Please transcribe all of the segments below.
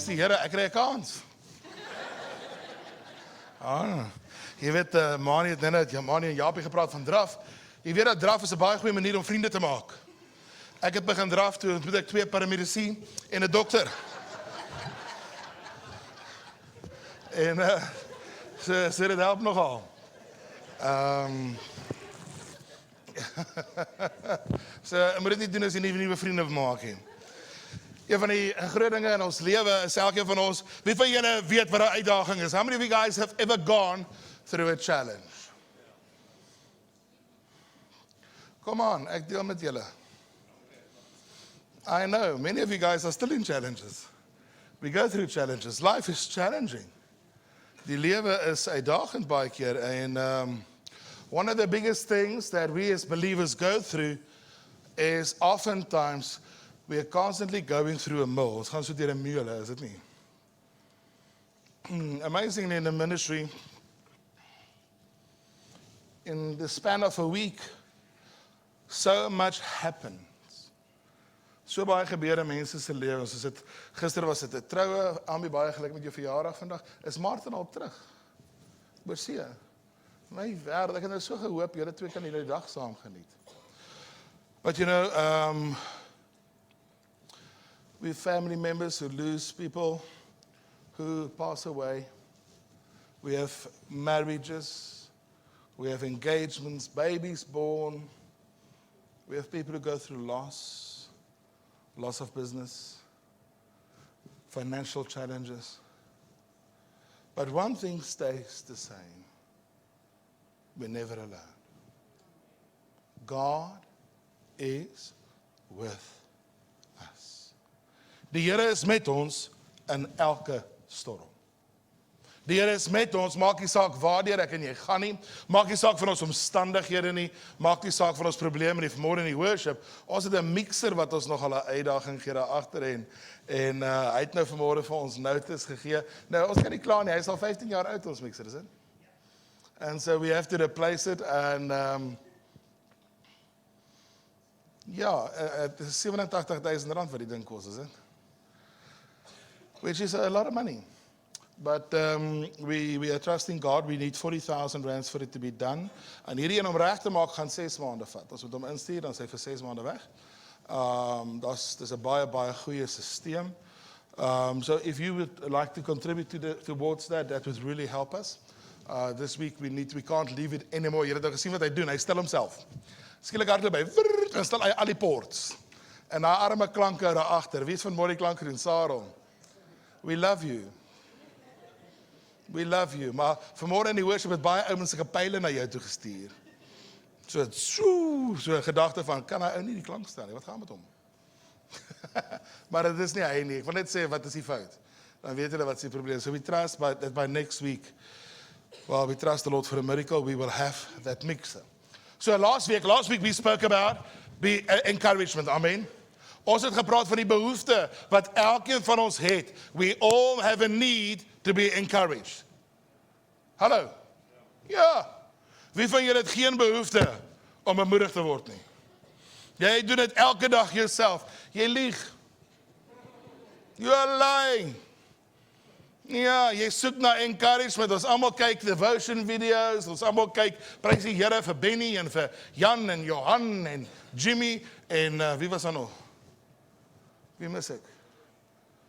die Here, ek kry 'n kans. Jy weet, Mani het net, Mani en Japie gepraat van draf. Jy weet dat draf is 'n baie goeie manier om vriende te maak. Ek het begin draf toe, ontmoet ek 2 paramedici en 'n dokter. En so dit help nogal. So moet dit nie doen as jy nuwe vriende maak nie. Een van die groot dinge in ons lewe is elkeen van ons, wie van julle weet wat 'n uitdaging is? How many of you guys have ever gone through a challenge? Come on, ek deel met julle. I know, many of you guys are still in challenges. We go through challenges. Life is challenging. Die lewe is uitdagend baie keer. En one of the biggest things that we as believers go through is oftentimes we are constantly going through a mill. Ons gaan so deur 'n meule, is dit nie? Amazingly in the ministry, in the span of a week, so much happens. So baie gebeur in mense se lewens. Soos dit gister was dit 'n troue, Ambi baie geluk met jou verjaardag vandag. Is Martin al terug? Oorsee. My wêreld, ek het nou so gehoop julle twee kan hierdie dag saam geniet. But you know, we have family members who lose people who pass away. We have marriages. We have engagements, babies born. We have people who go through loss of business, financial challenges. But one thing stays the same. We're never alone. God is with us. Die Here is met ons in elke storm. Die Here is met ons, maak nie saak waardeur ek en jy gaan nie, maak nie saak van ons omstandighede nie, maak nie saak van ons probleme nie. Vanmôre in die worship, ons het 'n mixer wat ons nogal 'n uitdaging gee daar agter en hy het nou vanmôre vir ons notas gegee. Nou, ons kan nie klaar nie, hy is al 15 jaar oud ons mixer, is dit? And so we have to replace it and het is R87,000 wat die ding kos, is dit? Which is a lot of money. But we are trusting God. We need 40,000 rands for it to be done. En hierdie een om reg te maak gaan 6 maande vat. As we hom instuur, dan is hy vir 6 maande weg. Dis 'n baie goeie stelsel. So if you would like to contribute towards that would really help us. This week we can't leave it anymore. Jy het nou gesien wat hy doen. Hy stel homself. Skielik hardloop hy, en stel hy al die ports. En daai arme klanke daar agter. Wie is vanmôre die klanke doen? Sarah. We love you. We love you. Maar vanmôre in die worship het baie ouens se pile na jou toe gestuur. So 'n gedagte van, kan hy ou nie die klank stel nie? Wat gaan met hom? Maar dit is nie hy nie. Ek wil net sê, wat is die fout? Dan weet julle wat is die probleem. So we trust that by next week, well, we trust the Lord for a miracle, we will have that mixer. So last week we spoke about encouragement. Amen. Ons het gepraat van die behoefte wat elkeen van ons het. We all have a need to be encouraged. Hallo? Ja. Wie van julle het geen behoefte om bemoedig te word nie? Jy doen dit elke dag jouself. Jy lieg. You are lying. Ja, jy soek na encouragement. Ons almal kyk devotion videos. Ons almal kyk, prys die Here vir Benny en vir Jan en Johan en Jimmy en wie was daar nog? Wie mis ek?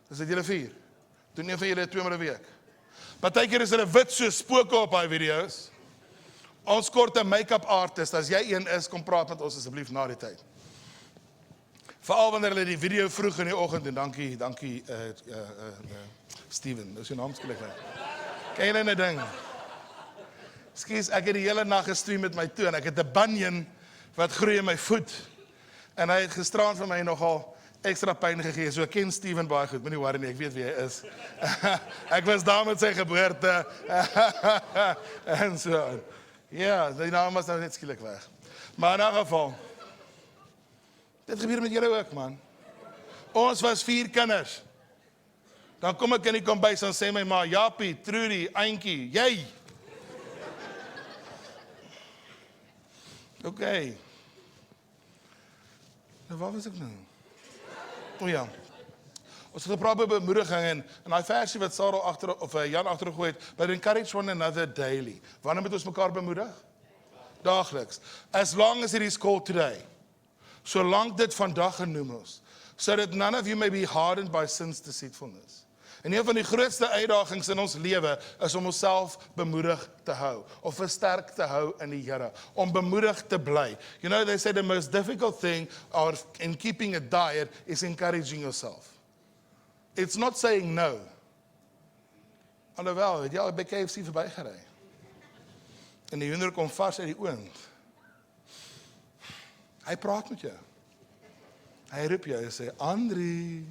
Dis dit julle 4. Doen een van julle 2 maal 'n week. Partykeer is hulle wit so spooke op daai video's. Ons kort 'n make-up artist. As jy een is, kom praat met ons asseblief na die tyd. Veral wanneer hulle die video vroeg in die oggend en dankie Steven, dis jou naam skielik nou. Ken jy nou 'n ding? Skus, ek het die hele nag gestream met my toon. Ek het 'n bunion wat groei in my voet. En hy het gisteraan vir my nogal extra pyn gegee. So ek ken Steven baie goed. Moenie worry nie, ek weet wie hy is. Ek was daar met sy geboorte. En so. Ja, die naam was nou net skielik weg. Maar in 'n geval, dit gebeur met julle ook, man. Ons was 4 kinders. Dan kom ek in die kombuis en sê my ma, Japie, Trudy, Eintjie, jy. Okay. Nou, waar was ek nou? O ja. Ons het gepraat oor bemoediging en daai versie wat Sarah agter of Jan agtergegooi het, but encourage one another daily. Wanneer moet ons mekaar bemoedig? Daagliks. As long as it is called today. Solank dit vandag genoem is, so that none of you may be hardened by sin's deceitfulness. En een van die grootste uitdagings in ons lewe is om onsself bemoedig te hou, of versterk te hou in die Here, om bemoedig te bly. You know, they say the most difficult thing in keeping a diet is encouraging yourself. It's not saying no. Alhoewel, het jy al by KFC verbygery? En die hoender kom vars uit die oond. Hy praat met jou. Hy roep jou en sê, Andrie.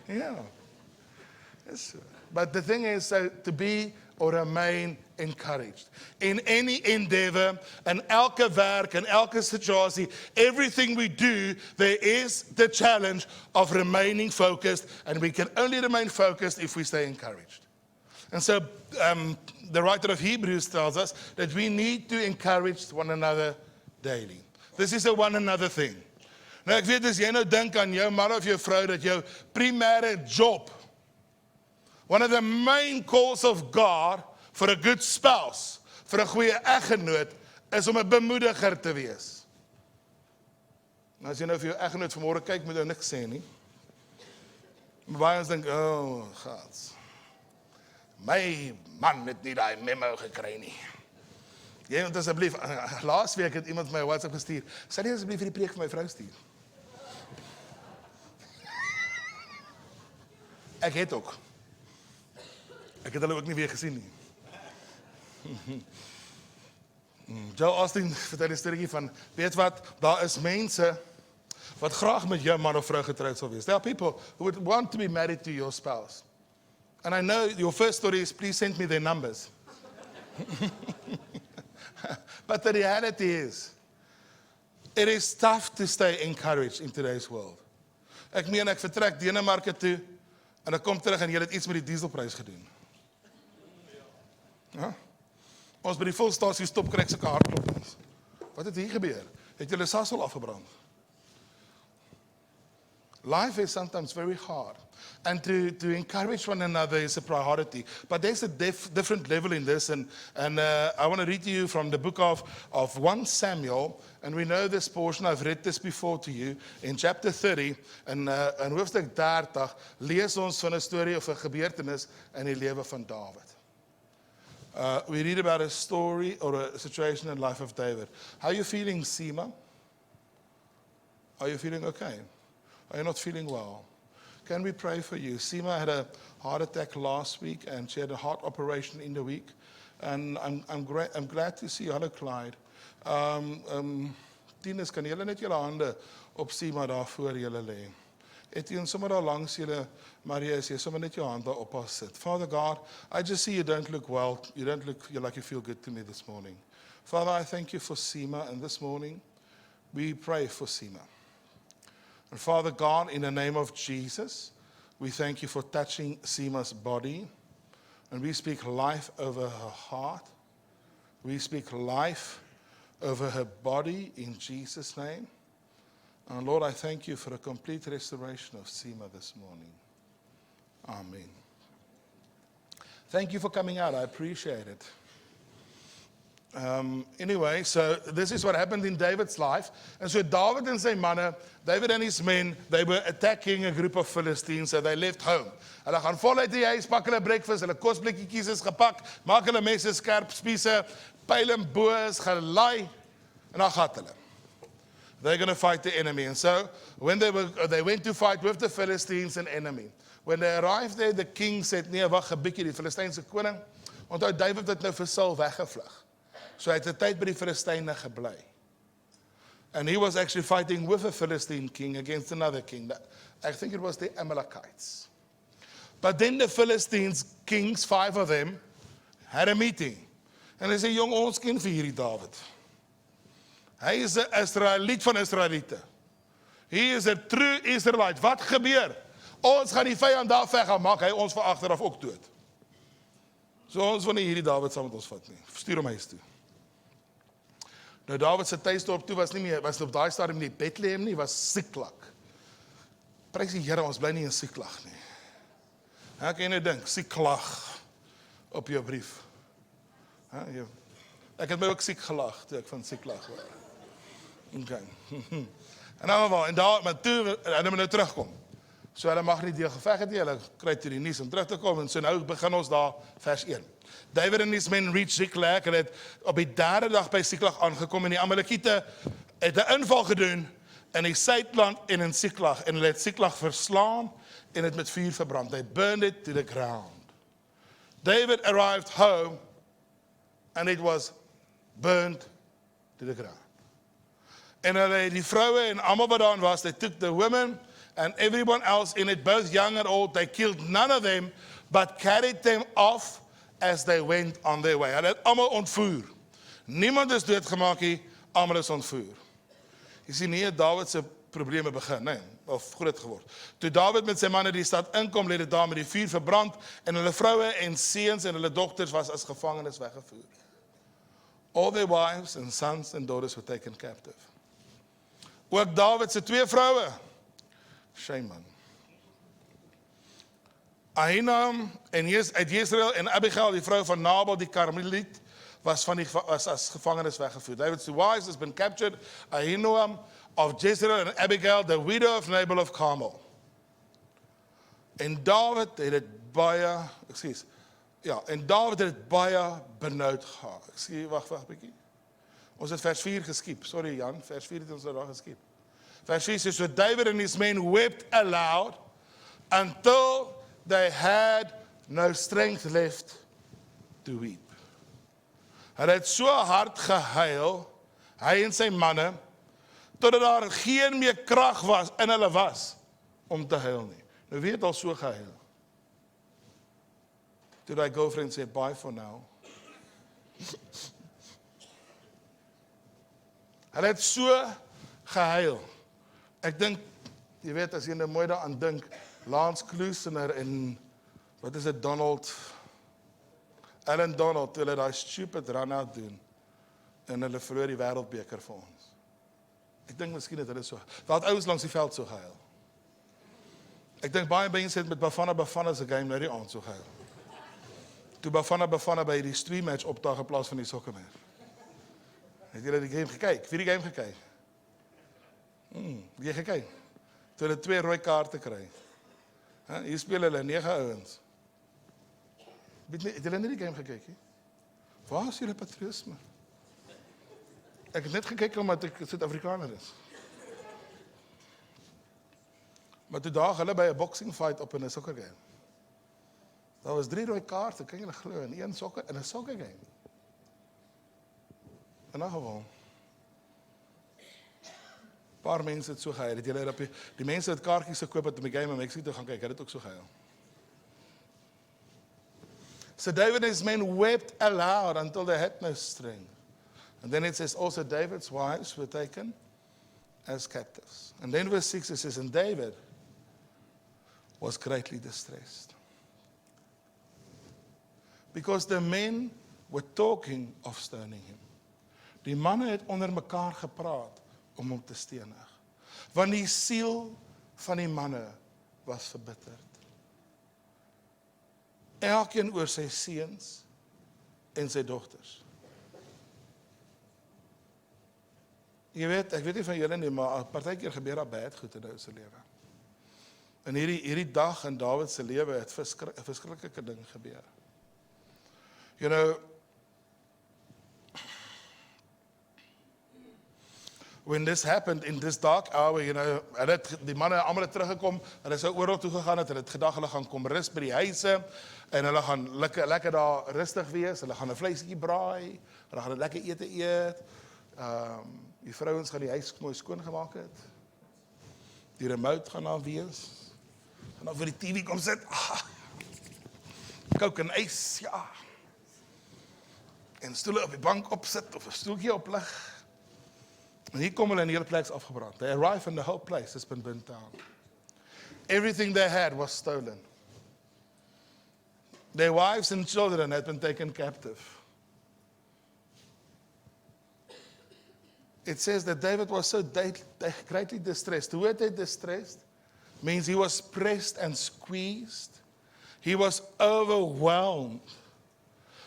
Yeah. Yes. But the thing is to be or remain encouraged. In any endeavor, and elke werk, and elke situasie, everything we do, there is the challenge of remaining focused, and we can only remain focused if we stay encouraged. And so the writer of Hebrews tells us that we need to encourage one another daily. This is a one another thing. Nou ek weet as jy nou dink aan jou man of jou vrou dat jou primêre job, one of the main calls of God for a good spouse, vir 'n goeie eggenoot, is om 'n bemoediger te wees. Nou as jy nou vir jou eggenoot vanmôre kyk, moet jy niks sê nie. Maar baie ons dink, oh, gats. My man het nie daai memo gekry nie. Jy moet asseblief, laas week het iemand my WhatsApp gestuur, sal jy asseblief vir die preek vir my vrou stuur? Ek het ook. Ek het hulle ook nie weer gesien nie. Joe Austin vertel 'n storieetjie van, weet wat, daar is mense wat graag met jou man of vrou getroud sal wees. There are people who would want to be married to your spouse. And I know your first story is, please send me their numbers. But the reality is, it is tough to stay encouraged in today's world. Ek meen, ek vertrek Denemarke toe, en ek kom terug en jy het iets met die dieselprys gedoen. Ja? Ons by die volstasie stop kry ek sulke hartklopings. Wat het hier gebeur? Het julle Sasol afgebrand? Life is sometimes very hard. And to encourage one another is a priority. But there's a different level in this. And I want to read to you from the book of 1 Samuel. And we know this portion. I've read this before to you. In chapter 30. En hoofstuk 30. Lees ons van 'n storie of 'n gebeurtenis in die lewe van Dawid. We read about a story or a situation in the life of David. How are you feeling, Seema? Are you feeling okay? Are you not feeling well? Can we pray for you? Seema had a heart attack last week and she had a heart operation in the week. And I'm glad to see you. Hallo Clyde. Tieners, kan julle net julle hande op Seema daar voor julle lê? Etienne, sommer daar langs julle, Maria, is jy sommer net jou hand daar op haar sit. Father God, I just see you don't look well. You don't look like you feel good to me this morning. Father, I thank you for Seema, and this morning we pray for Seema. And Father God, in the name of Jesus, we thank you for touching Seema's body. And we speak life over her heart. We speak life over her body in Jesus' name. And Lord, I thank you for a complete restoration of Seema this morning. Amen. Thank you for coming out. I appreciate it. Anyway, so this is what happened in David's life. And so David and sy manne, David and his men, they were attacking a group of Philistines, so they left home. Hulle gaan voluit die huis, pak hulle breakfast, hulle kosblikkies is gepak, maak hulle messe skerp, spiese, pyl en bo is gelaai, en dan gaan hulle. They're going to fight the enemy. And so when they went to fight with the Philistines, an enemy. When they arrived there, the king said, nee, wag 'n bietjie, die Filistynse koning. Onthou, David het nou vir Saul weggevlug. So hy het 'n tyd by die Filistyne gebly. And he was actually fighting with a Philistine king against another king. I think it was the Amalekites. But then the Philistines kings, 5 of them, had a meeting. And they said, jong, ons ken vir hierdie David. Hy is 'n Israeliet van Israeliete. He is a true Israelite. Wat gebeur? Ons gaan die vyand daar weggaan, maak hy ons van agteraf ook dood. So ons wil nie hierdie David saam met ons vat nie. Stuur hom huis toe. Nou David se tuisdorp toe was op daai stadium nie Bethlehem nie, was Siklag. Prys die Here, ons bly nie in Siklag nie. Kan jy nou dink, Siklag op jou brief. Ek het my ook siek gelag, toe ek van Siklag hoor. Okay. En daar, maar toe, hulle moet nou terugkom. So hulle mag nie deel geveg het nie, hulle kry toe die nuus om terug te kom, en so nou begin ons daar, vers 1. David and his men reached Ziklag, en het op die derde dag by Ziklag aangekom, en die Amalekiete het 'n inval gedoen, in die suidland en in Ziklag, en hulle het Ziklag verslaan, en het met vuur verbrand. They burned it to the ground. David arrived home, and it was burned to the ground. En hulle, die vroue en almal wat daar was, they took the women and everyone else in it, both young and old, they killed none of them, but carried them off as they went on their way. Hulle het almal ontvoer. Niemand is doodgemaak nie, almal is ontvoer. Jy sien nie, Dawid se probleme begin, nee, of groot geword. Toe Dawid met sy manne die stad inkom, het dit daar met die vuur verbrand, en hulle vroue en seuns en hulle dogters was as gevangenes weggevoer. All their wives and sons and daughters were taken captive. Ook Dawid se 2 vroue. Shame man. Ahinoam uit Jezreel en Abigail, die vrou van Nabal die Karmeliet, was as gevangenes weggevoer. David's 2 wives has been captured. Ahinoam of Jezreel and Abigail, the widow of Nabal of Carmel. En David het dit baie, en David het dit baie benoud gehad. Wag 'n bietjie. Ons het vers 4 geskiep. Sorry Jan, vers 4 het ons daar geskiep. Vers 4 sê, so David and his men wept aloud until they had no strength left to weep. Hulle het so hard gehuil, hy en sy manne, totdat daar geen meer krag was in hulle was om te huil nie. Nou wie het al so gehuil? Toe die girlfriend sê, bye for now. Hulle het so gehuil. Ek dink, jy weet, as jy nou mooi daaraan dink, Lance Klusener en, wat is dit, Alan Donald, toe hulle die stupid run-out doen, en hulle verloor die wêreldbeker vir ons. Ek dink miskien het hulle so, daar het ouens langs die veld so gehuil. Ek dink baie mense het met Bafana se game nou die aand so gehuil. Toe Bafana by die stream match opdaag in plaas van die sokkermatch. Het julle die game gekyk? Wie die game gekyk? Wie gekyk? Toe hulle 2 rooi kaarte kry. Hier speel hulle 9 ouens. Het julle nie die game gekyk nie? Waar is julle patriotisme? Ek het net gekyk omdat ek Suid-Afrikaner is. Maar toe daag hulle by 'n boxing fight op in 'n soccer game. Daar was 3 rooi kaarte, kan julle glo, in 'n soccer game. In 'n geval. Paar mense het so gehuil, het julle op die mense wat kaartjies gekoop het om die game in Mexico gaan kyk, het ook so gehuil. So David and his men wept aloud until they had no strength. And then it says also David's wives were taken as captives. And then verse 6 it says, and David was greatly distressed. Because the men were talking of stoning him. Die manne het onder mekaar gepraat om hom te stenig. Want die siel van die manne was verbitterd. Elkeen oor sy seuns en sy dogters. Jy weet, ek weet nie van julle nie, maar partykeer gebeur daar baie goed in jou se lewe. En hierdie dag in Dawid se lewe het 'n verskriklike ding gebeur. You know, when this happened in this dark hour, you know, die manne almal teruggekom, hulle sou oral toe gegaan het, hulle het gedag hulle gaan kom rus by die huise, en hulle gaan lekker daar rustig wees, hulle gaan 'n vleisetjie braai, hulle gaan 'n lekker ete eet, die vrouens gaan die huis mooi skoon gemaak het, die remote gaan daar wees, en dan voor die TV kom sit, kook en ys, ja, en stoele op die bank opsit, of 'n stoeltjie oplig, en hier kom hulle in die hele plek afgebrand. They arrive and the whole place has been burnt down. Everything they had was stolen. Their wives and children had been taken captive. It says that David was so greatly distressed. Hoe het hy distressed? means he was pressed and squeezed. He was overwhelmed.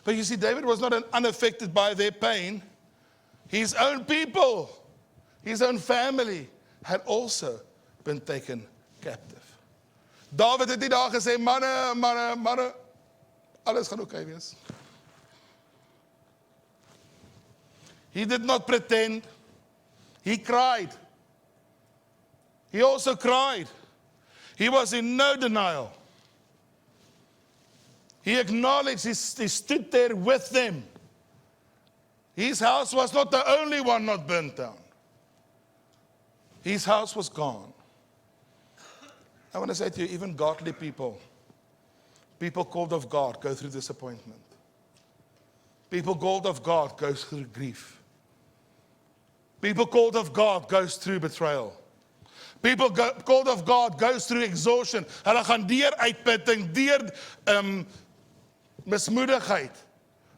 But you see, David was not unaffected by their pain. His own people, his own family had also been taken captive. David het nie daar gesê, manne, alles gaan oké wees. He did not pretend. He cried. He also cried. He was in no denial. He acknowledged, he stood there with them. His house was not the only one not burnt down. His house was gone. I want to say to you, even godly people called of God, go through disappointment. People called of God goes through grief. People called of God goes through betrayal. People called of God goes through exhaustion. Hulle gaan deur uitputting, deur mismoedigheid.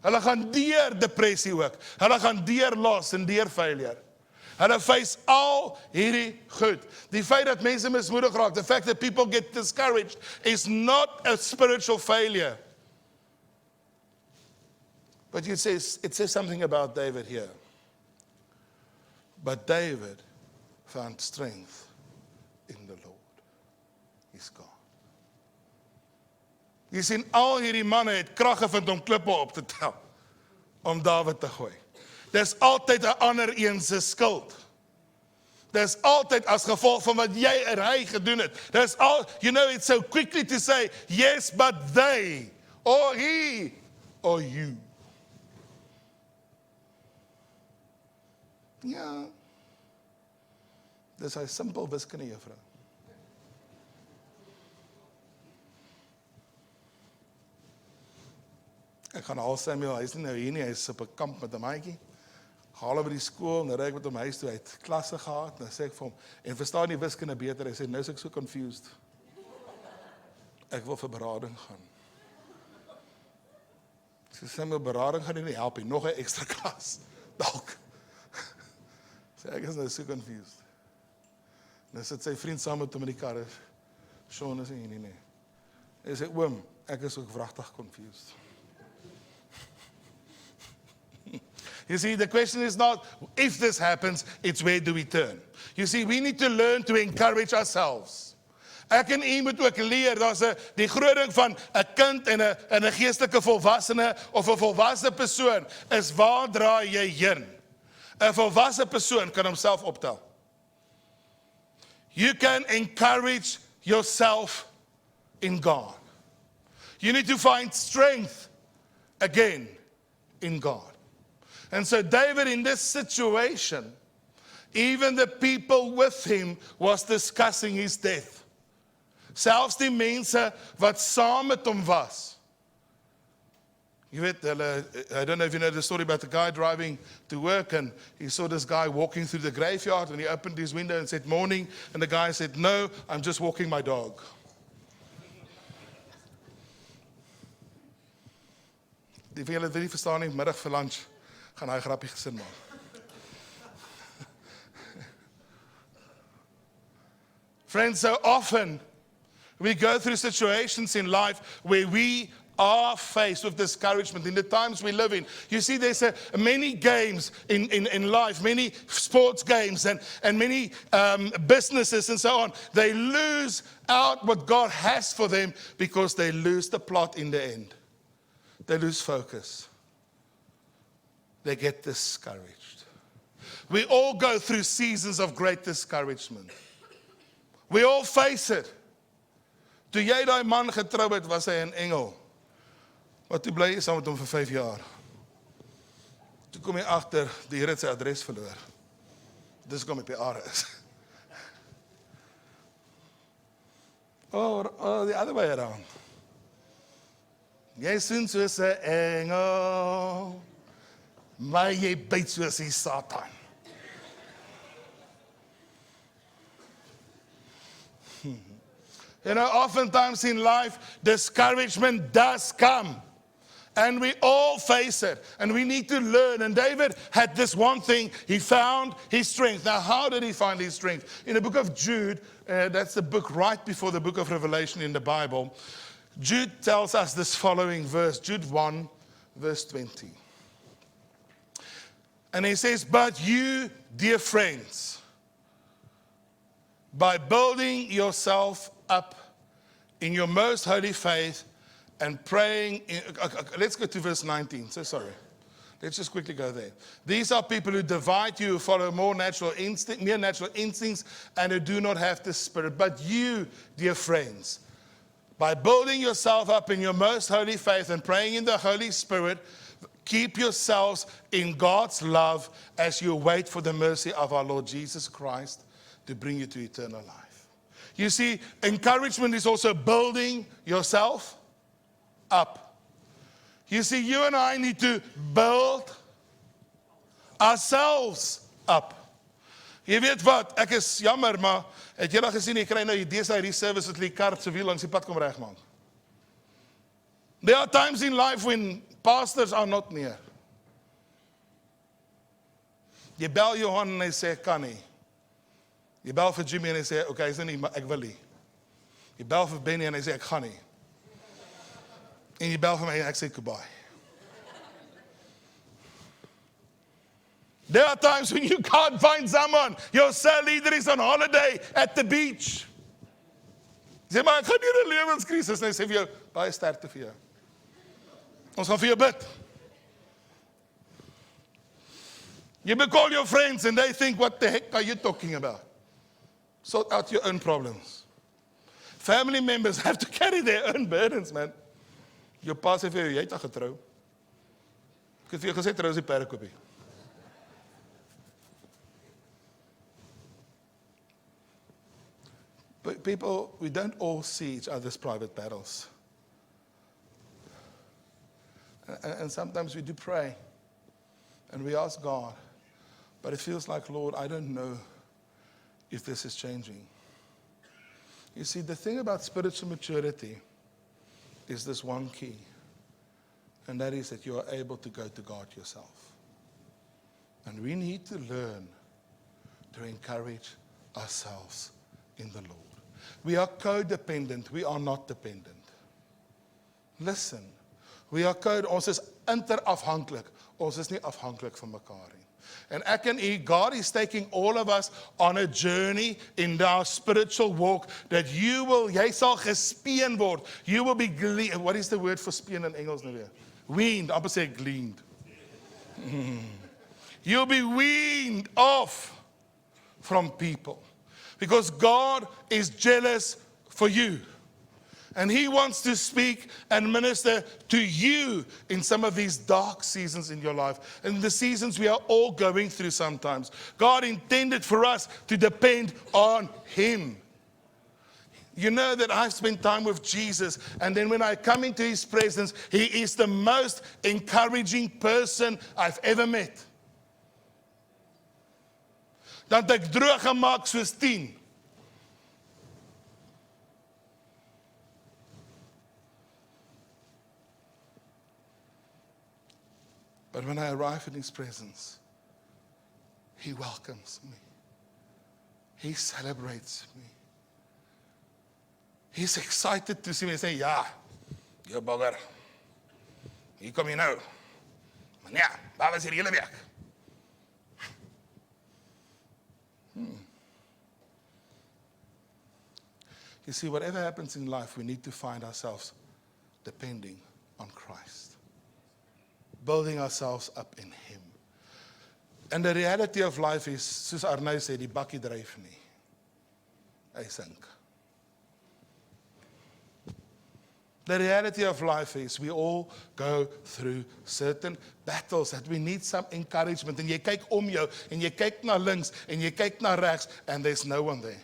Hulle gaan deur depressie ook. Hulle gaan deur loss en deur failure. Hulle face al hierdie goed. Die feit dat mense mismoedig raak, the fact that people get discouraged is not a spiritual failure. But it says something about David here. But David found strength in the Lord. He's God. Jy sien, al hierdie manne het krag gevind om klippe op te tel, om David te gooi. Dis altyd 'n ander een se skuld. Dis altyd as gevolg van wat jy en hy gedoen het. Dis al, it's so quickly to say, yes, but they, or he, or you. Ja, dis 'n simpel wiskunde juffrou. Ek gaan haal Samuel, hy is nie nou hier nie, hy is op 'n kamp met 'n maatjie. Haal hom by die skool, en ry ek met hom huis toe, hy het klasse gehad, en sê ek vir hom, en verstaan die wiskunde beter, hy sê, nou is ek so confused. Ek wil vir berading gaan. Ek sê, Samuel, berading gaan nie help nie, nog 'n ekstra klas, dalk. Sê, ek is nou so confused. Nou sit sy vriend saam met hom in die kar, Sean is nie nie. Hy sê, oom, ek is ook wragtig confused. You see, the question is not if this happens, it's where do we turn. You see, we need to learn to encourage ourselves. Ek en u moet ook leer, daar's die groot ding van 'n kind en 'n geestelike volwassene of 'n volwasse persoon is waar draai jy heen? 'n volwasse persoon kan homself optel. You can encourage yourself in God. You need to find strength again in God. And so David, in this situation, even the people with him was discussing his death. Selfs die mense wat saam met hom was. You weet, I don't know if you know the story about the guy driving to work, and he saw this guy walking through the graveyard, and he opened his window and said, morning, and the guy said, no, I'm just walking my dog. Die van julle wat nie verstaan nie, middag vir lunch, gaan hy grappie gesin maak. Friends, so often we go through situations in life where we are faced with discouragement in the times we live in. You see, there's many games in life, many sports games and many businesses and so on. They lose out what God has for them because they lose the plot in the end. They lose focus. They get discouraged. We all go through seasons of great discouragement. We all face it. Toe jy daai man getrou het, was hy 'n engel. Wat toe bly jy saam met hom vir 5 jaar. Toe kom jy agter, die Here het sy adres verloor. Dis kom op die aarde is. Oh, the other way around. Jy sien soos 'n engel, maar jy byt soos die Satan. You know, oftentimes in life, discouragement does come. And we all face it. And we need to learn. And David had this one thing. He found his strength. Now, how did he find his strength? In the book of Jude, that's the book right before the book of Revelation in the Bible, Jude tells us this following verse, Jude 1, verse 20. And he says, but you, dear friends, by building yourself up in your most holy faith and praying, let's go to verse 19, so sorry. Let's just quickly go there. These are people who divide you, who follow mere natural instincts, and who do not have the Spirit. But you, dear friends, by building yourself up in your most holy faith and praying in the Holy Spirit, keep yourselves in God's love as you wait for the mercy of our Lord Jesus Christ to bring you to eternal life. You see, encouragement is also building yourself up. You see, you and I need to build ourselves up. Jy weet wat, ek is jammer, maar het julle gesien, jy kry nou hierdie service wat die kar se wiel langs die pad kom regmaak. There are times in life when pastors are not near. Jy bel Johan en hy sê, ek kan nie. Jy bel vir Jimmy en hy sê, okay, is nie, maar ek wil nie. Jy bel vir Benny en hy sê, ek gaan nie. En jy bel vir my en ek sê, goodbye. There are times when you can't find someone. Your cell leader is on holiday at the beach. Jy sê, maar ek gaan hier 'n lewenskrisis. En hy sê vir jou, baie sterkte vir jou. Ons gaan vir jou bid. You may call your friends and they think, what the heck are you talking about? Sort out your own problems. Family members have to carry their own burdens, man. Jou pa sê vir jou, jy het al getrou. Ek het vir jou gesê, trou is die perdekopie. But people, we don't all see each other's private battles. And sometimes we do pray. And we ask God. But it feels like, Lord, I don't know if this is changing. You see, the thing about spiritual maturity is this one key. And that is that you are able to go to God yourself. And we need to learn to encourage ourselves in the Lord. We are codependent. We are not dependent. Listen. We are ons is interafhanklik. Ons is nie afhanklik van mekaar nie. And ek en u, God is taking all of us on a journey in our spiritual walk that jy sal gespeen word. You will be gleaned. What is the word for speen in Engels nou weer? Weaned. Amper sê gleaned. You'll be weaned off from people. Because God is jealous for you. And He wants to speak and minister to you in some of these dark seasons in your life. And the seasons we are all going through sometimes. God intended for us to depend on Him. You know that I've spent time with Jesus, and then when I come into His presence, He is the most encouraging person I've ever met. Dat ek droog gemaak soos 10. But when I arrive in His presence, He welcomes me. He celebrates me. He's excited to see me and say, ja, jou bugger. Hier kom jy nou. Maar nee, waar was hier die hele week? You see, whatever happens in life, we need to find ourselves depending on Christ. Building ourselves up in Him. And the reality of life is, soos Arnau sê, die bakkie dryf nie. Hy sink. The reality of life is we all go through certain battles that we need some encouragement. En jy kyk om jou, en jy kyk na links, en jy kyk na regs, and there's no one there.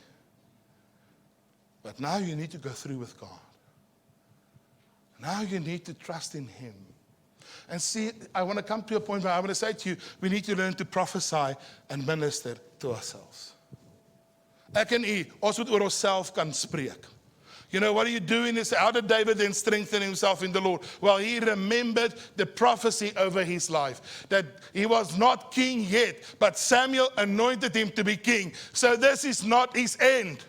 But now you need to go through with God. Now you need to trust in Him. And see, I want to come to a point where I want to say to you, we need to learn to prophesy and minister to ourselves. Ek en u, ons moet oor onsself kan spreek. You know, what are you doing? Is how did David then strengthen himself in the Lord? Well, he remembered the prophecy over his life, that he was not king yet, but Samuel anointed him to be king. So this is not his end.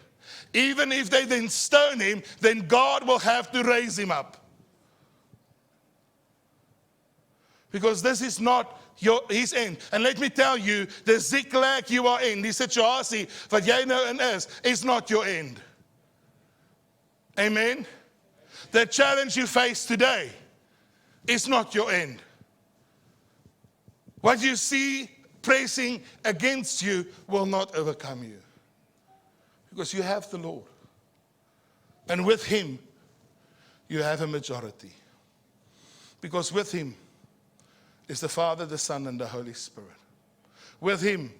Even if they then stone him, then God will have to raise him up. Because this is not his end. And let me tell you, the Ziklag you are in, die situasie wat jy nou in is not your end. Amen? The challenge you face today is not your end. What you see pressing against you will not overcome you. Because you have the Lord. And with Him, you have a majority. Because with Him is the Father, the Son, and the Holy Spirit. With Him,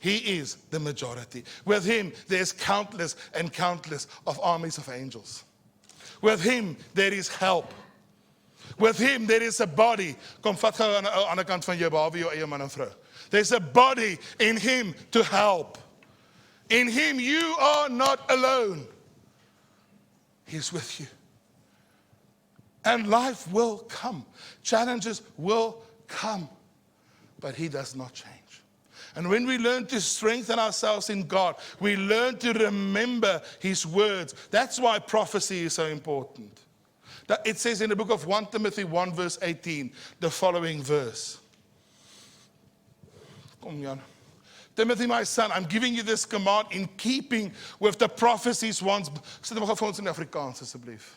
He is the majority. With Him, there's countless and countless of armies of angels. With Him, there is help. With Him, there is a body. Kom, vat gou aan die ander kant van jou, behalwe jou eie man en vrou. There's a body in Him to help. In Him, you are not alone. He's with you. And life will come. Challenges will come. But He does not change. And when we learn to strengthen ourselves in God, we learn to remember His words. That's why prophecy is so important. It says in the book of 1 Timothy 1 verse 18, the following verse. Kom Jan. Timothy, my son, I'm giving you this command in keeping with the prophecies once. Sit maar vir ons in Afrikaans asseblief.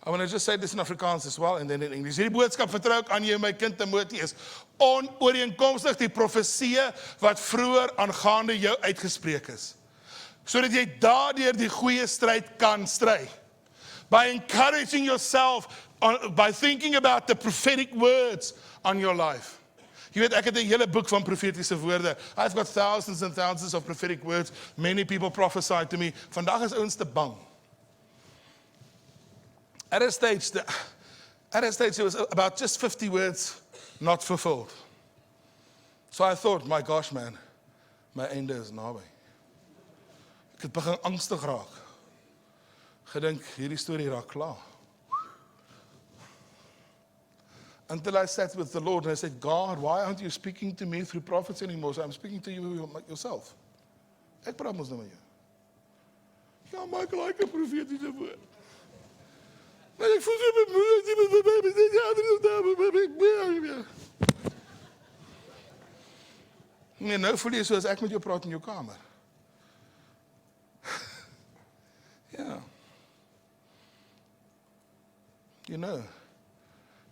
I want to just say this in Afrikaans as well, and then in English. Hierdie boodskap vertrou ek aan jou, my kind Timoteus, onooreenkomstig die profeseë wat vroeër aangaande jou uitgespreek is, sodat jy daardeur die goeie stryd kan stry. By encouraging yourself, by thinking about the prophetic words on your life. Jy weet, ek het 'n hele boek van profetiese woorde. I've got thousands and thousands of prophetic words. Many people prophesy to me. Vandag is ouens te bang. At a stage, it was about just 50 words not fulfilled. So I thought, my gosh, man, my einde is naby. Ek het begin angstig raak. Gedink, hierdie storie raak klaar. Until I sat with the Lord and I said, God, why aren't you speaking to me through prophets anymore? So I'm speaking to you yourself. Ek praat mos nou met jou. Ja, maak like 'n profetiese woord. Maar ek voel so bemoedigd, nee, nou voel jy soos ek met jou praat in jou kamer. Ja. You know,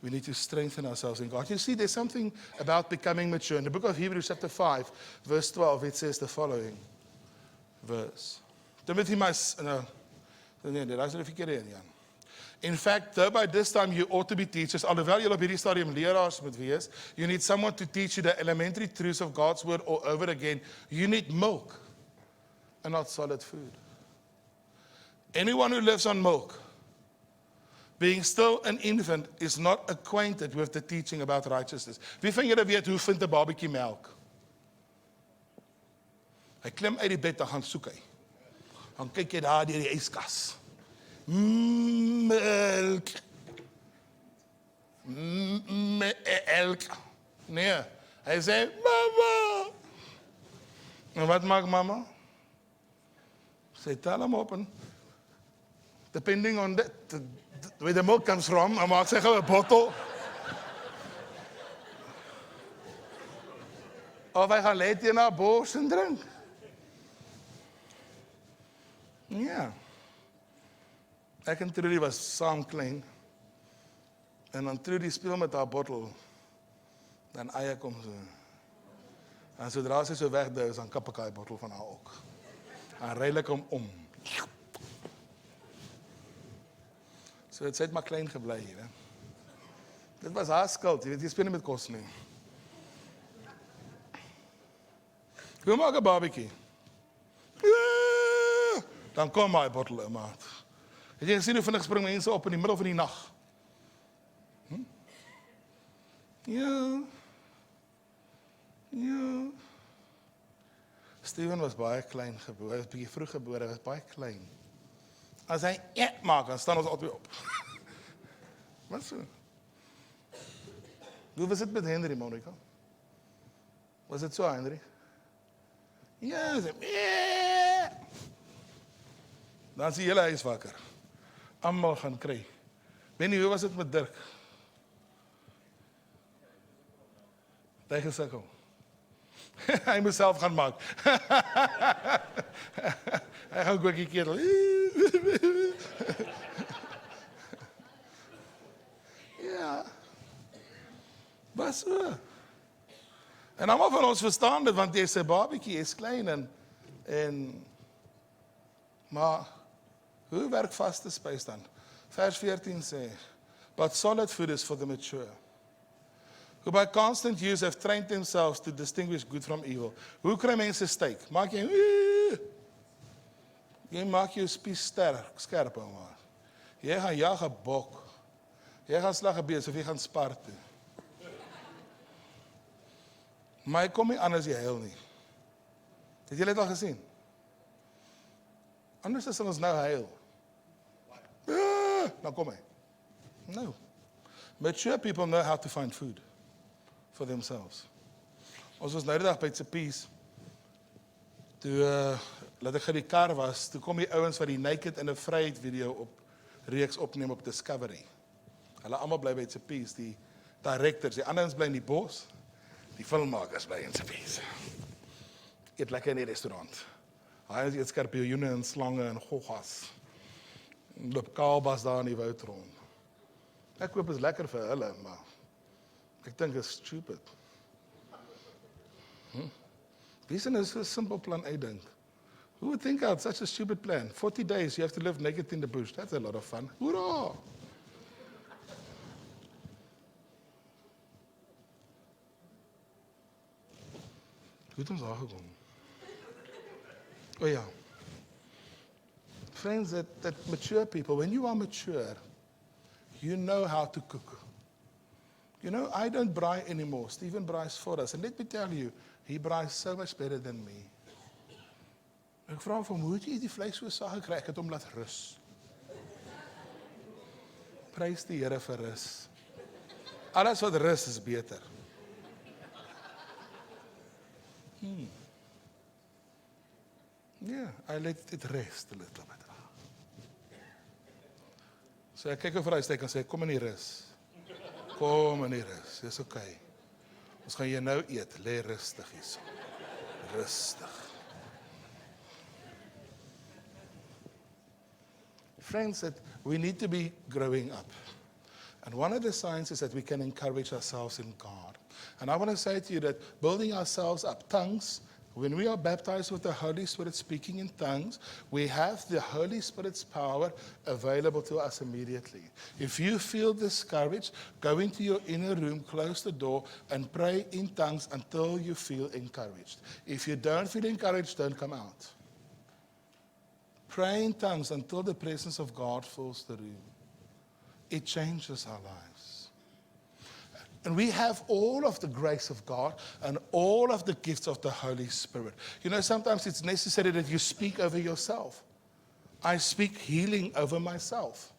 we need to strengthen ourselves in God. You see, there's something about becoming mature. In the book of Hebrews chapter 5, verse 12, it says the following verse. Timothy, that's not the verkeerde een, Jan. In fact, though by this time you ought to be teachers, alhoewel jy op hierdie stadium leraars moet wees, you need someone to teach you the elementary truths of God's word all over again. You need milk and not solid food. Anyone who lives on milk, being still an infant, is not acquainted with the teaching about righteousness. Wie van julle weet hoe vind 'n babatjie melk? Hy klim uit die bed en gaan soek hy. Dan kyk jy daar deur die yskas. Milk. Milk. Nee, hy sê, mama. En wat maak mama? Sy tel hom op en depending on where the milk comes from, dan maak sy gou 'n bottel. Of hy gaan lê teen haar bors en drink. Ja. Ek en Trudy was saam klein. En dan Trudy speel met haar bottel. Dan eie kom so. En sodra sy so wegdou, dan kap ek haar bottel van haar ook. En ruil ek hom om. So het sy het maar klein gebly hier, hè. Dit was haar skuld, jy weet, jy speel nie met kos nie. Hoe maak 'n babatjie? Dan kom my bottel in maat. Het jy gesien hoe vinnig spring mense op in die middel van die nag? Ja. Ja. Steven was baie klein gebore, hy was bietjie vroeg gebore, hy was baie klein. As hy maak, dan staan ons altyd op. Wat so? Hoe was dit met Henry, Monica? Was dit so, Henry? Ja, dan is die hele huis wakker. Almal gaan kry. Weet nie, hoe was dit met Dirk? Hy gesukkel. Hy moet self gaan maak. Hy gaan kwikkie ketel. Ja. Was so. En almal van ons verstaan dit, want jy is 'n babietjie, jy is klein maar hoe werk vaste spys dan? Vers 14 sê, but solid food is for the mature, who by constant use have trained themselves to distinguish good from evil. Hoe kry mense steak? Maak jy maak jou spies skerp, maar. Jy gaan jag 'n bok. Jy gaan slag 'n bees of jy gaan spar toe. Maar hy kom nie aan as jy huil nie. Het jy dit al gesien? Anders as ons nou huil. Dan kom hy. No. Mature people know how to find food for themselves. Ons was nou die dag by Tsepies. Toe laat ek die kar was, toe kom die ouens wat die Naked in 'n Vryheid video op reeks opneem op Discovery. Hulle almal bly by Tsepies, die directors, die ander ons bly in die bos. Die filmmakers bly in Tsepies. Eet lekker in die restaurant. Hy eet skorpioene en slange en goggas. Loop kaalbas daar in die woud rond. Ek koop is lekker vir hulle, maar ek dink is stupid. Wie sien is 'n simple plan uitdink? Who would think out such a stupid plan? 40 days you have to live naked in the bush. That's a lot of fun. Hoera! Hoe het ons daar gekom? Oh ja. Friends, that mature people, when you are mature, you know how to cook. You know, I don't braai anymore. Stephen braais for us. And let me tell you, he braais so much better than me. Ek vra hom, hoe het jy die vleis so saag gekry? Ek het hom laat rus. Prys die Here vir rus. Alles wat rus is beter. Yeah, I let it rest a little bit. So ek kyk of hy steek en sê, kom in die rus. Kom in die rus, dis okay. Ons gaan jy nou eet, lê rustig hierso. Rustig. Friends, that we need to be growing up. And one of the signs is that we can encourage ourselves in God. And I want to say to you that building ourselves up, tongues, when we are baptized with the Holy Spirit speaking in tongues, we have the Holy Spirit's power available to us immediately. If you feel discouraged, go into your inner room, close the door, and pray in tongues until you feel encouraged. If you don't feel encouraged, don't come out. Pray in tongues until the presence of God fills the room. It changes our lives. And we have all of the grace of God and all of the gifts of the Holy Spirit. You know, sometimes it's necessary that you speak over yourself. I speak healing over myself.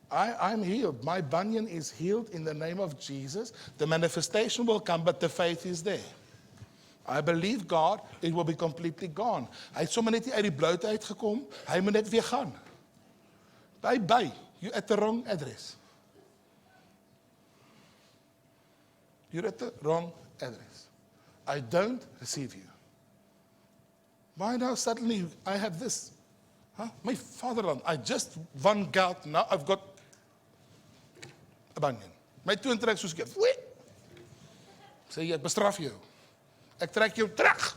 I'm healed. My bunion is healed in the name of Jesus. The manifestation will come, but the faith is there. I believe God, it will be completely gone. Hy het sommer net nie uit die bloute uitgekom. Hy moet net weer gaan. Bye. You're at the wrong address. You're at the wrong address. I don't receive you. Why now suddenly I have this? My fatherland, I just won goud, now I've got a bunion. My toon trek soos ek. Sê jy, ek bestraf jou. Ek trek jou terug.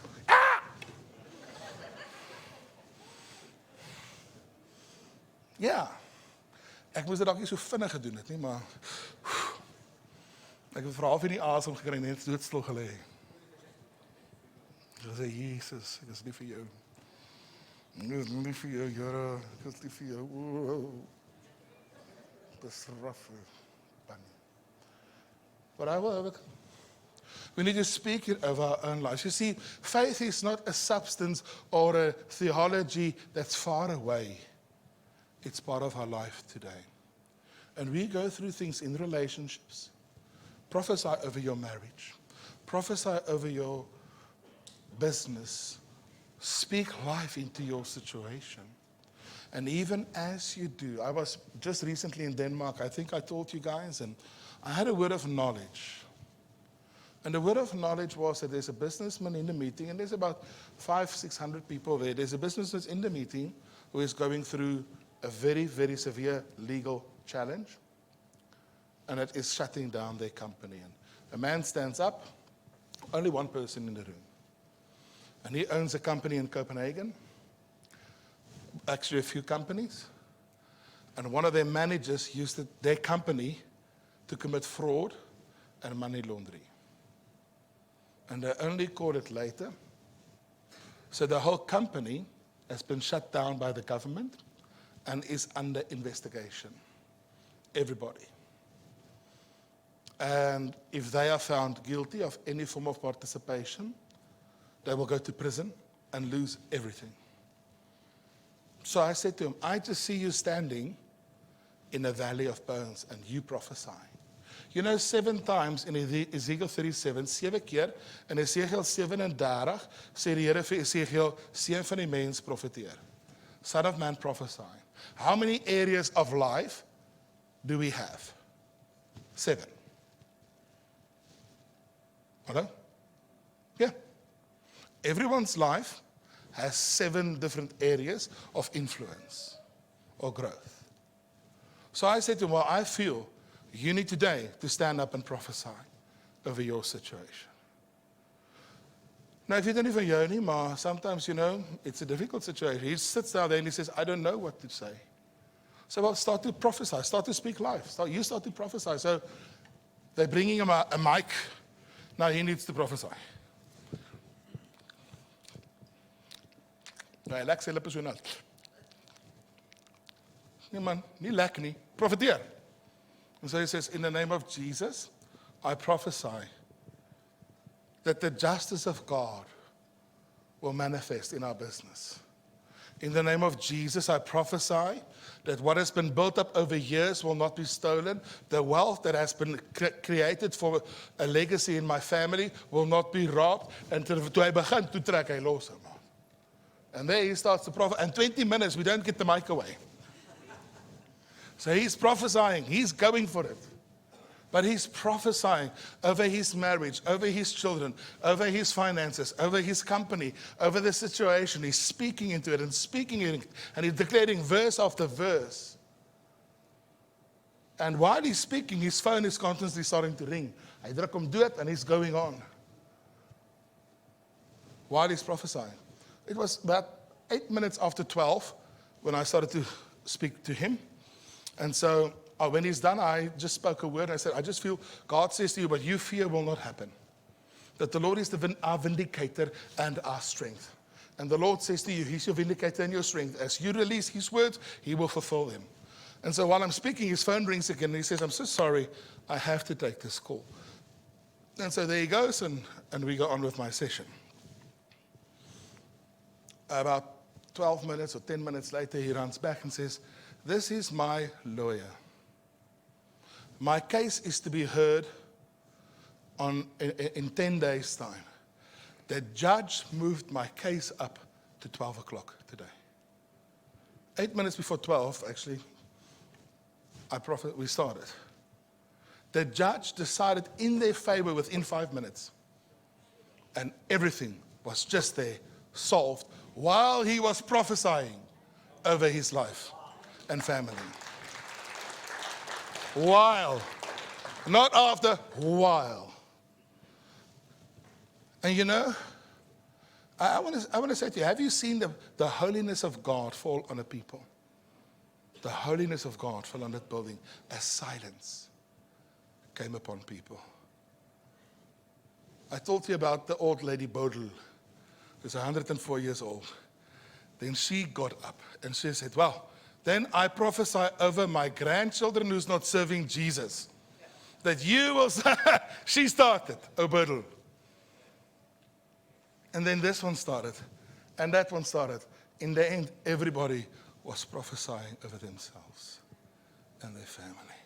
Ja. Ek moes dit dalk nie so vinnig gedoen het nie, maar ek het vir half in die asem gekry en net doodstil gelê. Ek sê, Jesus, ek is nie vir jou. Ek is nie vir jou, Here, ek is nie vir jou. Bestraf jou. But I will overcome. We need to speak it over our own lives. You see, faith is not a substance or a theology that's far away. It's part of our life today. And we go through things in relationships. Prophesy over your marriage. Prophesy over your business. Speak life into your situation. And even as you do, I was just recently in Denmark, I think I told you guys, and I had a word of knowledge. And the word of knowledge was that there's a businessman in the meeting, and there's about 500-600 people there. There's a businessman in the meeting who is going through a very, very severe legal challenge, and it is shutting down their company. And a man stands up, only one person in the room. And he owns a company in Copenhagen, actually a few companies. And one of their managers used their company to commit fraud and money laundering. And they only caught it later. So the whole company has been shut down by the government and is under investigation. Everybody. And if they are found guilty of any form of participation, they will go to prison and lose everything. So I said to him, I just see you standing in a valley of bones and you prophesy. You know, 7 times in Ezekiel 37, 7 keer in Ezekiel 37, sê die Here vir Ezekiel, seun van die mens profeteer. Son of man prophesy. How many areas of life do we have? 7. Hello? Yeah. Everyone's life has 7 different areas of influence or growth. So I said to him, well, I feel you need today to stand up and prophesy over your situation. Now, if you don't even hear him, sometimes, it's a difficult situation. He sits down there and he says, I don't know what to say. So, well, start to prophesy, start to speak life. You start to prophesy. So they're bringing him a mic. Now he needs to prophesy. Nou, hy lek sy lippe so nat. Nee man, nie lek nie. Profeteer. And so he says, in the name of Jesus, I prophesy that the justice of God will manifest in our business. In the name of Jesus, I prophesy that what has been built up over years will not be stolen. The wealth that has been created for a legacy in my family will not be robbed. And toe hy begin, toe trek hy los. And there he starts to prophesy. And 20 minutes, we don't get the mic away. So he's prophesying. He's going for it. But he's prophesying over his marriage, over his children, over his finances, over his company, over the situation. He's speaking into it and speaking in it. And he's declaring verse after verse. And while he's speaking, his phone is constantly starting to ring. Hy druk hom dood and he's going on. While he's prophesying. It was about 8 minutes after 12 when I started to speak to him. And so when he's done, I just spoke a word. I said, I just feel God says to you, what you fear will not happen. That the Lord is our vindicator and our strength. And the Lord says to you, he's your vindicator and your strength. As you release his words, he will fulfill them. And so while I'm speaking, his phone rings again. And he says, I'm so sorry, I have to take this call. And so there he goes, and we go on with my session. About 12 minutes or 10 minutes later, he runs back and says, this is my lawyer. My case is to be heard in 10 days' time. The judge moved my case up to 12 o'clock today. 8 minutes before 12, actually, we started. The judge decided in their favor within 5 minutes. And everything was just there, solved, while he was prophesying over his life and family. While. Not after, while. And I want to say to you, have you seen the holiness of God fall on a people? The holiness of God fell on that building as silence came upon people. I told you about the old lady Bodil, who's 104 years old. Then she got up and she said, well, then I prophesy over my grandchildren who's not serving Jesus. That you will, she started, Bodil. And then this one started, and that one started. In the end, everybody was prophesying over themselves and their family.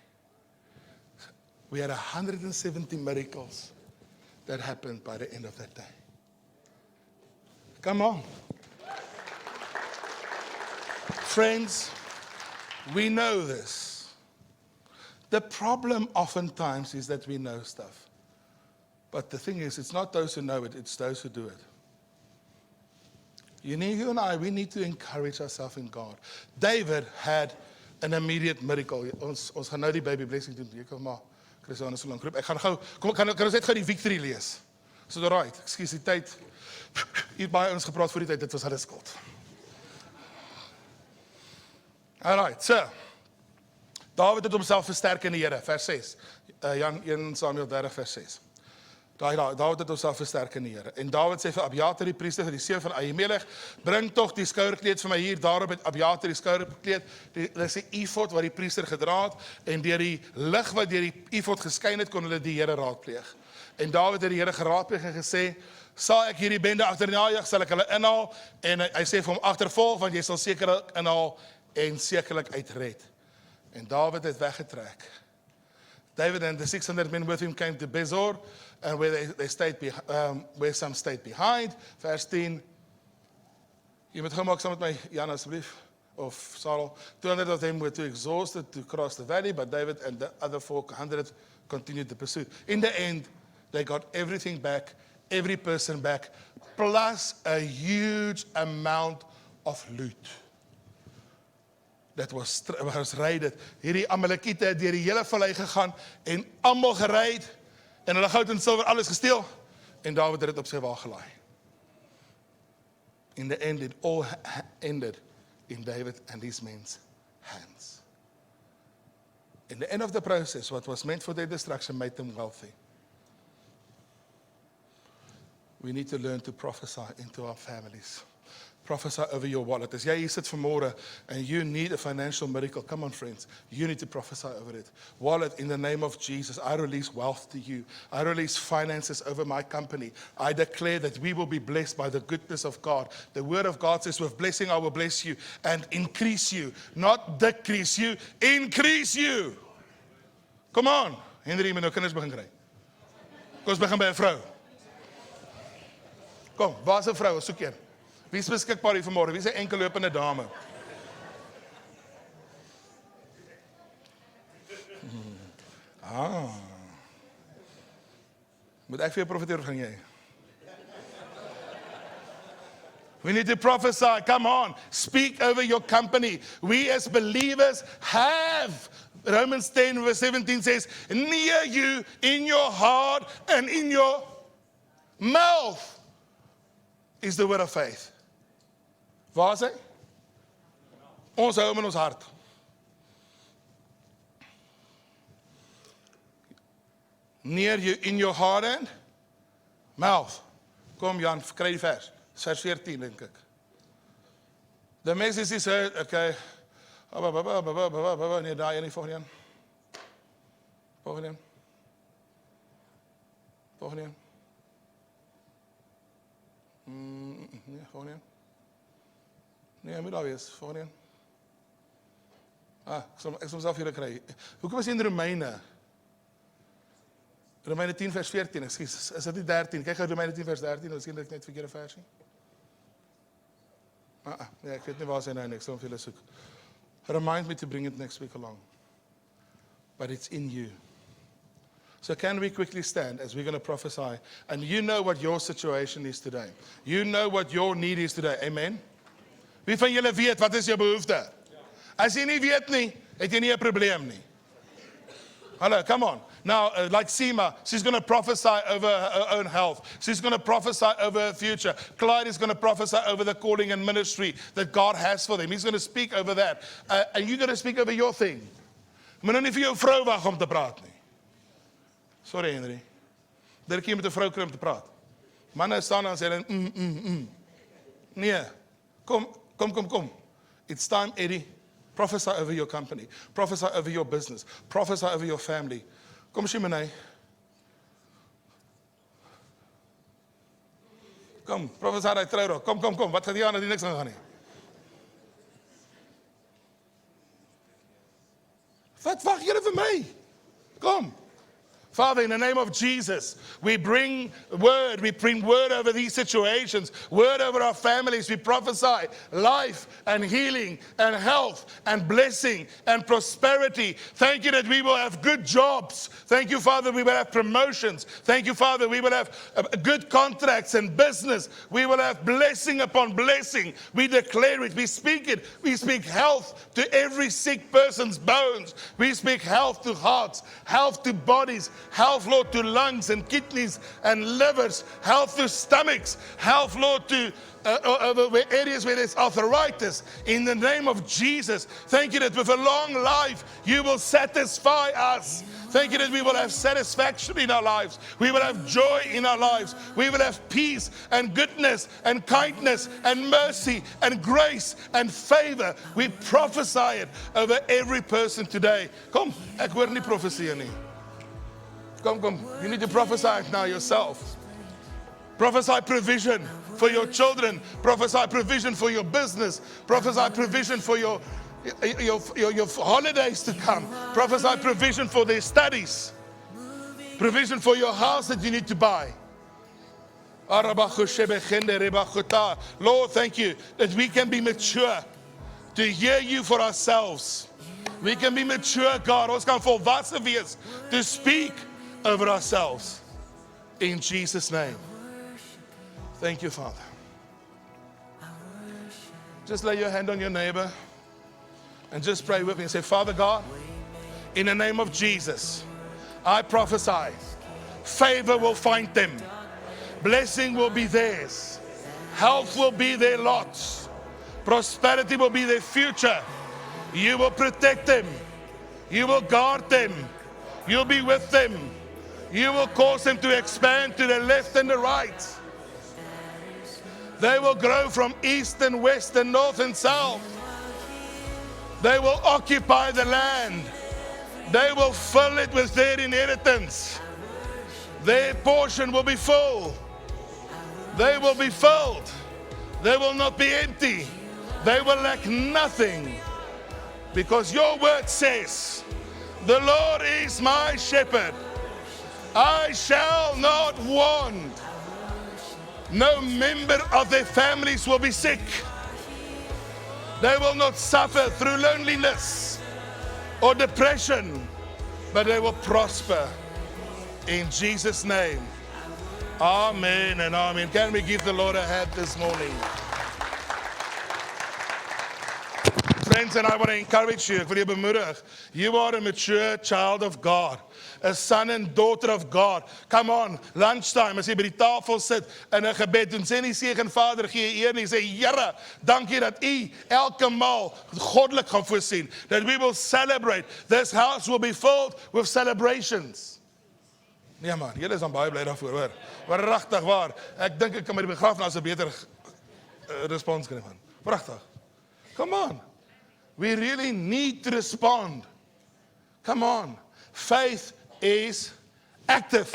We had 170 miracles that happened by the end of that day. Come on. Friends, we know this. The problem oftentimes is that we know stuff. But the thing is, it's not those who know it, it's those who do it. You and I, we need to encourage ourselves in God. David had an immediate miracle. Ons gaan nou die baby blessing doen. Ek kom maar, Christian is so lank roep. Ek gaan gou, kan ons net gou die victory lees? So right, excuse die tyd. Hier baie ons gepraat voor die tyd, dit was hulle skuld. Alright, so. David het homself versterk in die Here, vers 6. 1 Samuel 30 vers 6. David het homself versterk in die Here. En David sê vir Abiatar die priester, vir die seun van Ahimelech, bring tog die skouerkleed vir my hier. Daarop het Abiatar die skouerkleed, dit is die efod wat die priester gedra het, en deur die lig wat deur die efod geskyn het, kon hulle die Here raadpleeg. En David het die Here geraadpleeg en gesê, sal ek hierdie bende agterna jag, sal ek hulle inhaal, en hy sê vir hom agtervolg, want jy sal sekerlik inhaal en sekerlik uitred. En David het weggetrek. David and the 600 men with him came to Bezor, and where they stayed where some stayed behind. Vers 10. Jy moet gemaak saam met my, Jan, asseblief, of Sarel. 200 of them were too exhausted to cross the valley, but David and the other 400 continued the pursuit. In the end, they got everything back, every person back, plus a huge amount of loot. Dat was raided. Hierdie Amalekiete het deur die hele vallei gegaan en almal gereid en hulle goud en silwer alles gesteel en David het dit op sy wa gelaai. In the end it all ended in David and his men's hands. In the end of the process, what was meant for their destruction made them wealthy. We need to learn to prophesy into our families. Prophesy over your wallet. As jy hier sit vanmorgen and you need a financial miracle, come on friends, you need to prophesy over it. Wallet, in the name of Jesus, I release wealth to you. I release finances over my company. I declare that we will be blessed by the goodness of God. The word of God says, with blessing I will bless you and increase you, not decrease you, increase you. Come on. Henry, jy moet nou kinders begin kry. Kom ons begin by 'n vrou. Kom, waar is 'n vrou? Soek een. Wie is beskikbaar hier vanmorgen? Wie is 'n enkellopende dame? Moet ek vir jou profeteer of gaan jy? We need to prophesy. Come on. Speak over your company. We as believers have. Romans 10 verse 17 says, near you, in your heart and in your mouth is the word of faith. Waar is hy? Ons hou hom in ons hart. Near you, in your heart and mouth. Kom Jan, kry die vers. Vers 14 denk ek. The message is heard, okay. Nee, daar jy nie, volgende een. Volgende een. Volgende een. Nee, volgende een. Nee, hy moet daar wees, volgende een. Ek sal myself hier kry. Hoekom is hy in Romeine? Romeine 10 vers 14, excuse, is dit nie 13? Kyk gou Romeine 10 vers 13, miskien dat ek net verkeerde versie. Nee, ek weet nie waar sy nou, ek sal hom vir julle soek. Remind me to bring it next week along. But it's in you. So can we quickly stand as we're going to prophesy? And you know what your situation is today. You know what your need is today. Amen? Wie van julle weet, wat is jou behoefte? As jy nie weet nie, het jy nie 'n probleem nie. Hello, come on. Now, like Seema, she's going to prophesy over her own health. She's going to prophesy over her future. Clyde is going to prophesy over the calling and ministry that God has for them. He's going to speak over that. And you're going to speak over your thing. Maar nou nie vir jou vrou wag om te praat nie. Sorry, Henry. Dit keer met 'n vrou kry om te praat. Manne staan dan sê hulle Nee. Kom. It's time, Eddie. Prophesy over your company. Prophesy over your business. Prophesy over your family. Kom Shimenai. Kom, prophesy uit trou. Kom. Wat gaan jy aan dat jy niks gaan nie? Wat wag julle vir my? Kom. Father, in the name of Jesus, we bring word over these situations, word over our families. We prophesy life and healing and health and blessing and prosperity. Thank you that we will have good jobs. Thank you, Father, we will have promotions. Thank you, Father, we will have good contracts and business. We will have blessing upon blessing. We declare it. We speak it. We speak health to every sick person's bones. We speak health to hearts, health to bodies, health, Lord, to lungs and kidneys and livers, health to stomachs, health, Lord, to areas where there's arthritis. In the name of Jesus, thank you that with a long life, you will satisfy us. Thank you that we will have satisfaction in our lives. We will have joy in our lives. We will have peace and goodness and kindness and mercy and grace and favor. We prophesy it over every person today. Kom, ek hoor nie profesie nie. Come. You need to prophesy it now yourself. Prophesy provision for your children. Prophesy provision for your business. Prophesy provision for your holidays to come. Prophesy provision for their studies. Provision for your house that you need to buy. Lord, thank you that we can be mature to hear you for ourselves. We can be mature, God. Ons kan volwasse wees to speak over ourselves. In Jesus' name. Thank you, Father. Just lay your hand on your neighbor and just pray with me and say, Father God, in the name of Jesus, I prophesy, favor will find them. Blessing will be theirs. Health will be their lot. Prosperity will be their future. You will protect them. You will guard them. You'll be with them. You will cause them to expand to the left and the right. They will grow from east and west and north and south. They will occupy the land. They will fill it with their inheritance. Their portion will be full. They will be filled. They will not be empty. They will lack nothing. Because your word says, the Lord is my shepherd. I shall not want. No member of their families will be sick. They will not suffer through loneliness or depression, but they will prosper. In Jesus' name. Amen and amen. Can we give the Lord a hand this morning? Friends, and I want to encourage you, ek wil jou bemoedig. You are a mature child of God, a son and daughter of God. Come on, lunchtime, as jy by die tafel sit in 'n gebed, en sê nie segen Vader gee eer nie, sê Here, dankie dat U elke maal goddelik gaan voorsien. That we will celebrate. This house will be filled with celebrations. Nee man, julle is dan baie bly daarvoor, hoor. Maar regtig waar, ek dink ek kan met die begrafnis 'n beter respons kry van. Pragtig. Come on. We really need to respond. Come on. Faith is active.